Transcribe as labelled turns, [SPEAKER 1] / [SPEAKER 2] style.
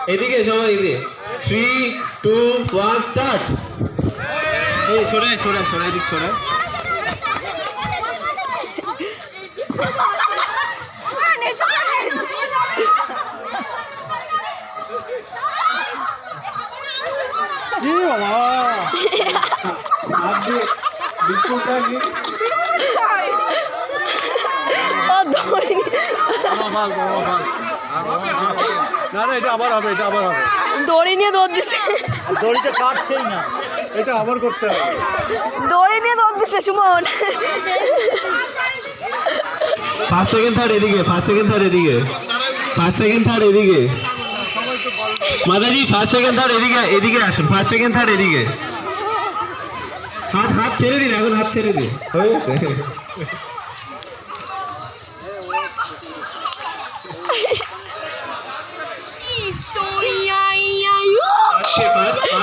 [SPEAKER 1] এদিকে সবাই এদিকে 3 2 1 স্টার্ট এই সরে সরে সরে এদিক সরে কি বাবা আপনি বিস্কুটটা কি
[SPEAKER 2] ও দড়ি
[SPEAKER 1] না না এটা আবার হবে
[SPEAKER 2] দড়ি নিয়ে দৌড় দিছে
[SPEAKER 1] দড়িটা কাটছেই না এটা আবার করতে হবে
[SPEAKER 2] দড়ি নিয়ে দৌড় দিছে সুমন
[SPEAKER 1] ফার্স্ট সেকেন্ড থার্ড এদিকে মাদাজি ফার্স্ট সেকেন্ড থার্ড এদিকে আসুন ফার্স্ট সেকেন্ড থার্ড এদিকে হাত ছেড়ে দিন এখন হাত ছেড়ে দিন হয়ে গেছে
[SPEAKER 3] Listo.